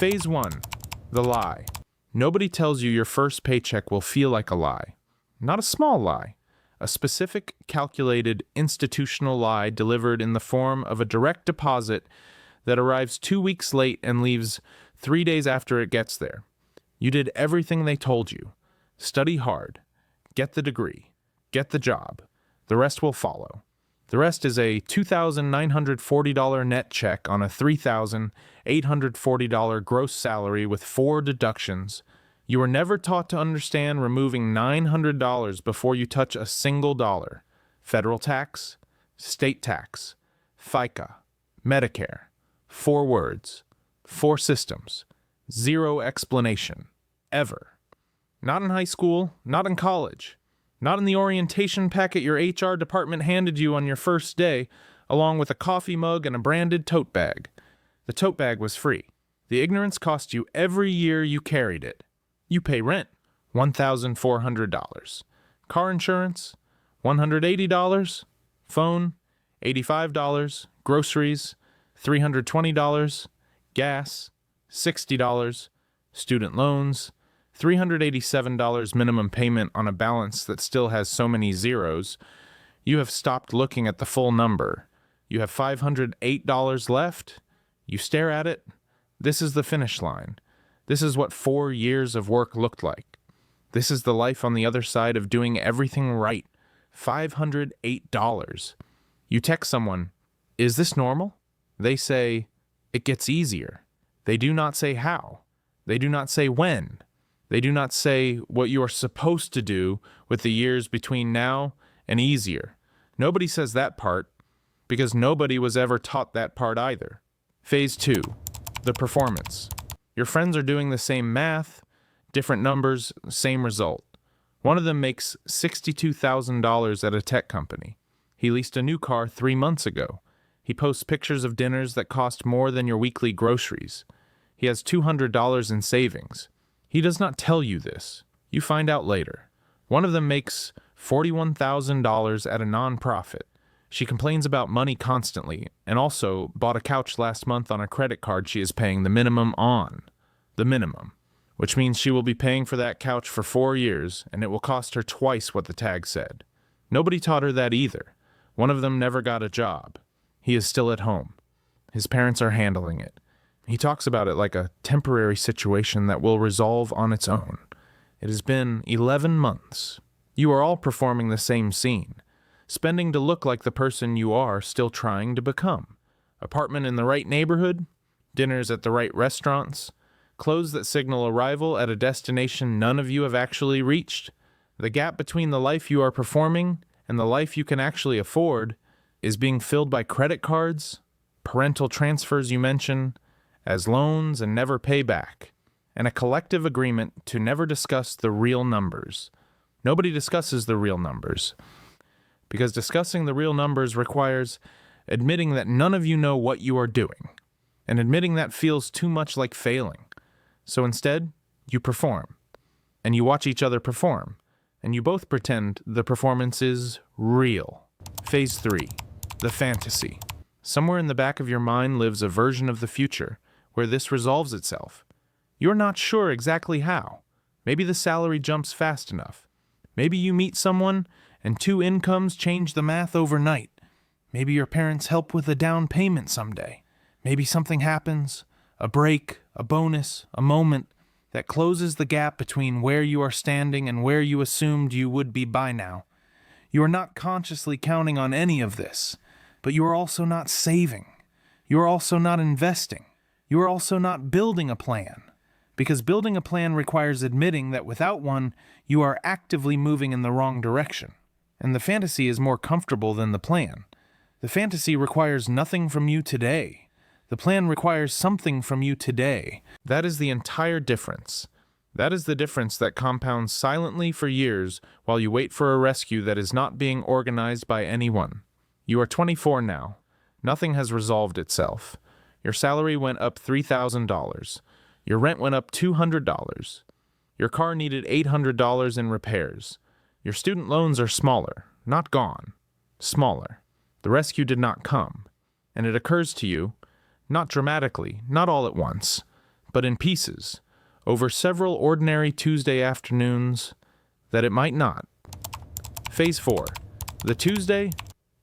Phase 1. The lie. Nobody tells you your first paycheck will feel like a lie. Not a small lie. A specific, calculated, institutional lie delivered in the form of a direct deposit that arrives 2 weeks late and leaves 3 days after it gets there. You did everything they told you. Study hard. Get the degree. Get the job. The rest will follow. The rest is a $2,940 net check on a $3,840 gross salary with 4 deductions. You were never taught to understand removing $900 before you touch a single dollar. Federal tax, state tax, FICA, Medicare. 4 words, 4 systems, 0 explanation, ever. Not in high school, not in college, not in the orientation packet your HR department handed you on your first day, along with a coffee mug and a branded tote bag. The tote bag was free. The ignorance cost you every year you carried it. You pay rent, $1,400. Car insurance, $180. Phone, $85. Groceries, $320. Gas, $60. Student loans, $387 minimum payment on a balance that still has so many zeros. You have stopped looking at the full number. You have $508 left. You stare at it. This is the finish line. This is what 4 years of work looked like. This is the life on the other side of doing everything right. $508. You text someone, "Is this normal?" They say, "It gets easier." They do not say how. They do not say when. They do not say what you are supposed to do with the years between now and easier. Nobody says that part because nobody was ever taught that part either. Phase 2. The performance. Your friends are doing the same math, different numbers, same result. One of them makes $62,000 at a tech company. He leased a new car 3 months ago. He posts pictures of dinners that cost more than your weekly groceries. He has $200 in savings. He does not tell you this. You find out later. One of them makes $41,000 at a nonprofit. She complains about money constantly and also bought a couch last month on a credit card she is paying the minimum on. The minimum. Which means she will be paying for that couch for 4 years and it will cost her twice what the tag said. Nobody taught her that either. One of them never got a job. He is still at home. His parents are handling it. He talks about it like a temporary situation that will resolve on its own. It has been 11 months. You are all performing the same scene, spending to look like the person you are still trying to become. Apartment in the right neighborhood, dinners at the right restaurants, clothes that signal arrival at a destination none of you have actually reached. The gap between the life you are performing and the life you can actually afford is being filled by credit cards, parental transfers you mention, as loans and never pay back, and a collective agreement to never discuss the real numbers. Nobody discusses the real numbers, because discussing the real numbers requires admitting that none of you know what you are doing, and admitting that feels too much like failing. So instead, you perform, and you watch each other perform, and you both pretend the performance is real. Phase 3. The fantasy. Somewhere in the back of your mind lives a version of the future where this resolves itself. You're not sure exactly how. Maybe the salary jumps fast enough. Maybe you meet someone and 2 incomes change the math overnight. Maybe your parents help with a down payment someday. Maybe something happens, a break, a bonus, a moment that closes the gap between where you are standing and where you assumed you would be by now. You are not consciously counting on any of this, but you are also not saving. You are also not investing. You are also not building a plan, because building a plan requires admitting that without one, you are actively moving in the wrong direction. And the fantasy is more comfortable than the plan. The fantasy requires nothing from you today. The plan requires something from you today. That is the entire difference. That is the difference that compounds silently for years while you wait for a rescue that is not being organized by anyone. You are 24 now. Nothing has resolved itself. Your salary went up $3,000. Your rent went up $200. Your car needed $800 in repairs. Your student loans are smaller, not gone, smaller. The rescue did not come. And it occurs to you, not dramatically, not all at once, but in pieces, over several ordinary Tuesday afternoons, that it might not. Phase 4. The Tuesday,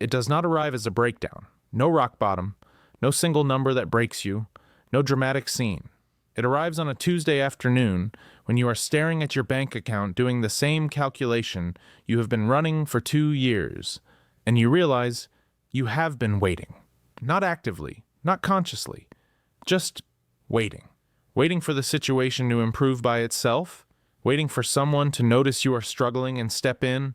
it does not arrive as a breakdown. No rock bottom, no single number that breaks you, no dramatic scene. It arrives on a Tuesday afternoon when you are staring at your bank account doing the same calculation you have been running for 2 years, and you realize you have been waiting. Not actively, not consciously, just waiting. Waiting for the situation to improve by itself, waiting for someone to notice you are struggling and step in,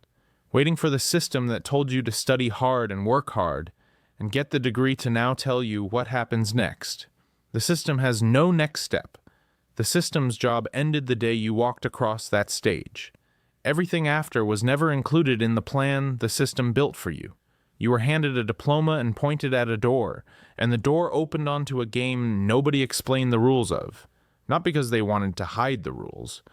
waiting for the system that told you to study hard and work hard, and get the degree to now tell you what happens next. The system has no next step. The system's job ended the day you walked across that stage. Everything after was never included in the plan the system built for you. You were handed a diploma and pointed at a door, and the door opened onto a game nobody explained the rules of. Not because they wanted to hide the rules,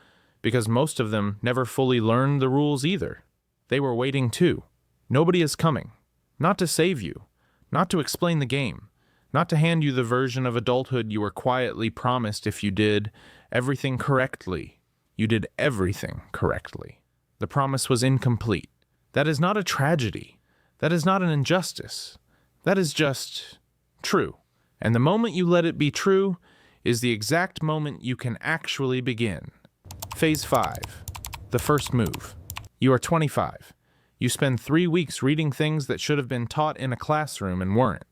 because most of them never fully learned the rules either. They were waiting too. Nobody is coming. Not to save you. Not to explain the game. Not to hand you the version of adulthood you were quietly promised if you did everything correctly. You did everything correctly. The promise was incomplete. That is not a tragedy. That is not an injustice. That is just true. And the moment you let it be true is the exact moment you can actually begin. Phase 5. The first move. You are 25. You spend 3 weeks reading things that should have been taught in a classroom and weren't.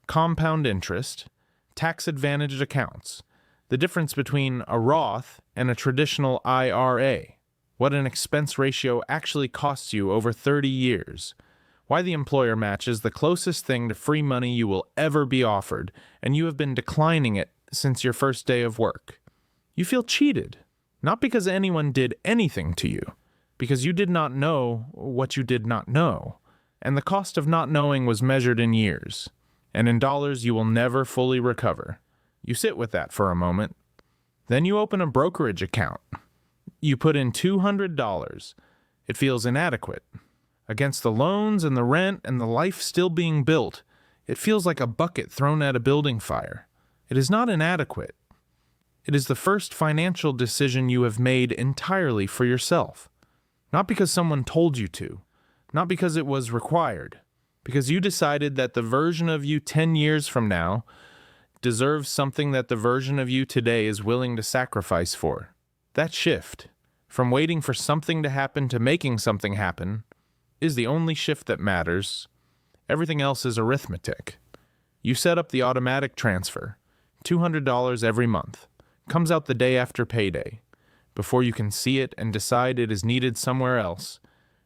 Compound interest, tax-advantaged accounts, the difference between a Roth and a traditional IRA, what an expense ratio actually costs you over 30 years, why the employer match is the closest thing to free money you will ever be offered, and you have been declining it since your first day of work. You feel cheated, not because anyone did anything to you, because you did not know what you did not know, and the cost of not knowing was measured in years. And in dollars you will never fully recover. You sit with that for a moment. Then you open a brokerage account. You put in $200. It feels inadequate. Against the loans and the rent and the life still being built, it feels like a bucket thrown at a building fire. It is not inadequate. It is the first financial decision you have made entirely for yourself. Not because someone told you to. Not because it was required. Because you decided that the version of you 10 years from now deserves something that the version of you today is willing to sacrifice for. That shift, from waiting for something to happen to making something happen, is the only shift that matters. Everything else is arithmetic. You set up the automatic transfer, $200 every month, comes out the day after payday. Before you can see it and decide it is needed somewhere else,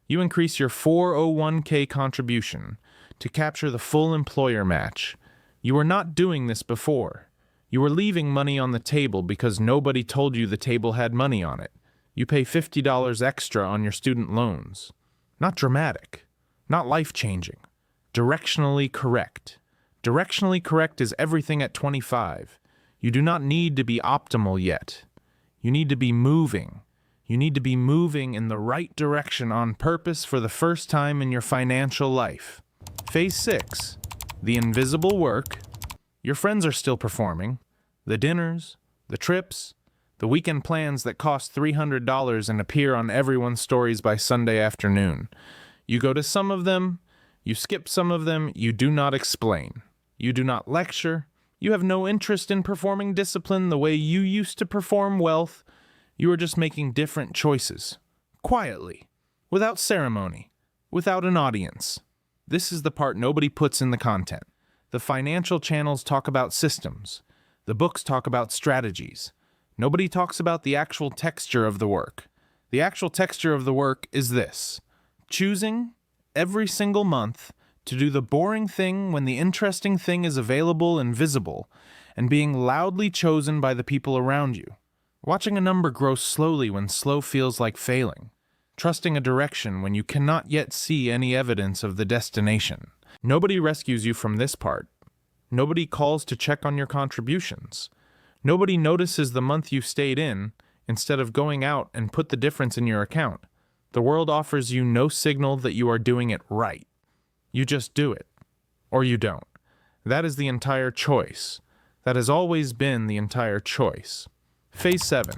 you increase your 401k contribution to capture the full employer match. You were not doing this before. You were leaving money on the table because nobody told you the table had money on it. You pay $50 extra on your student loans. Not dramatic. Not life-changing. Directionally correct. Directionally correct is everything at 25. You do not need to be optimal yet. You need to be moving. You need to be moving in the right direction on purpose for the first time in your financial life. Phase 6. The invisible work. Your friends are still performing. The dinners, the trips, the weekend plans that cost $300 and appear on everyone's stories by Sunday afternoon. You go to some of them, you skip some of them, you do not explain. You do not lecture. You have no interest in performing discipline the way you used to perform wealth. You are just making different choices. Quietly. Without ceremony. Without an audience. This is the part nobody puts in the content. The financial channels talk about systems. The books talk about strategies. Nobody talks about the actual texture of the work. The actual texture of the work is this: choosing, every single month, to do the boring thing when the interesting thing is available and visible, and being loudly chosen by the people around you. Watching a number grow slowly when slow feels like failing. Trusting a direction when you cannot yet see any evidence of the destination. Nobody rescues you from this part. Nobody calls to check on your contributions. Nobody notices the month you stayed in, instead of going out and put the difference in your account. The world offers you no signal that you are doing it right. You just do it. Or you don't. That is the entire choice. That has always been the entire choice. Phase 7.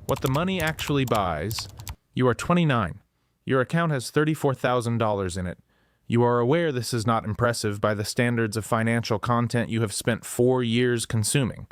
What the money actually buys. You are 29. Your account has $34,000 in it. You are aware this is not impressive by the standards of financial content you have spent 4 years consuming.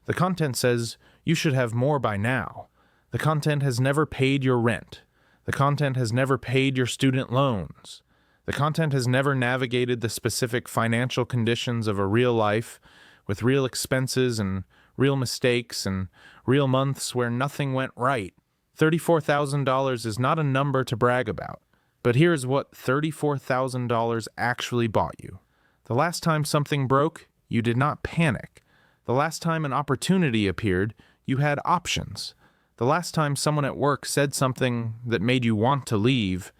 The content says you should have more by now. The content has never paid your rent. The content has never paid your student loans. The content has never navigated the specific financial conditions of a real life with real expenses and real mistakes and real months where nothing went right. $34,000 is not a number to brag about. But here's what $34,000 actually bought you. The last time something broke, you did not panic. The last time an opportunity appeared, you had options. The last time someone at work said something that made you want to leave,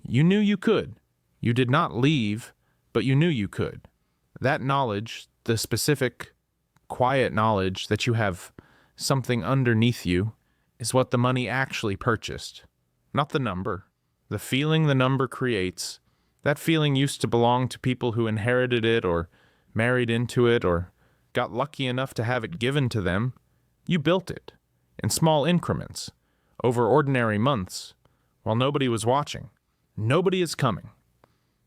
you knew you could. You did not leave, but you knew you could. That knowledge, the specific, quiet knowledge that you have something underneath you, is what the money actually purchased, not the number. The feeling the number creates, that feeling used to belong to people who inherited it or married into it or got lucky enough to have it given to them. You built it, in small increments, over ordinary months, while nobody was watching. Nobody is coming.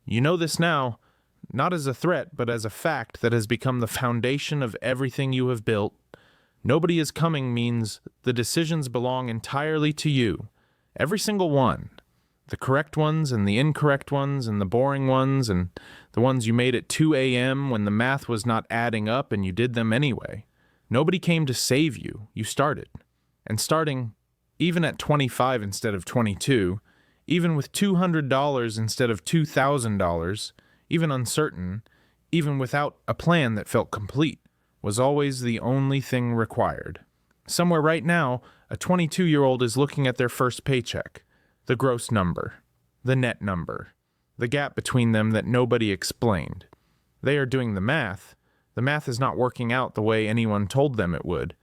You know this now, not as a threat, but as a fact that has become the foundation of everything you have built. Nobody is coming means the decisions belong entirely to you, every single one. The correct ones and the incorrect ones and the boring ones and the ones you made at 2 a.m. when the math was not adding up and you did them anyway. Nobody came to save you. You started. And starting, even at 25 instead of 22, even with $200 instead of $2,000, even uncertain, even without a plan that felt complete, was always the only thing required. Somewhere right now, a 22-year-old is looking at their first paycheck. The gross number, the net number, the gap between them that nobody explained. They are doing the math. The math is not working out the way anyone told them it would.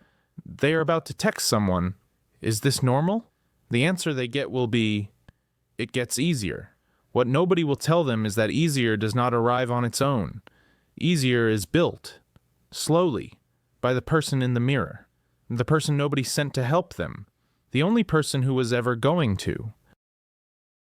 They are about to text someone, "Is this normal?" The answer they get will be, "It gets easier." What nobody will tell them is that easier does not arrive on its own. Easier is built, slowly, by the person in the mirror, the person nobody sent to help them, the only person who was ever going to.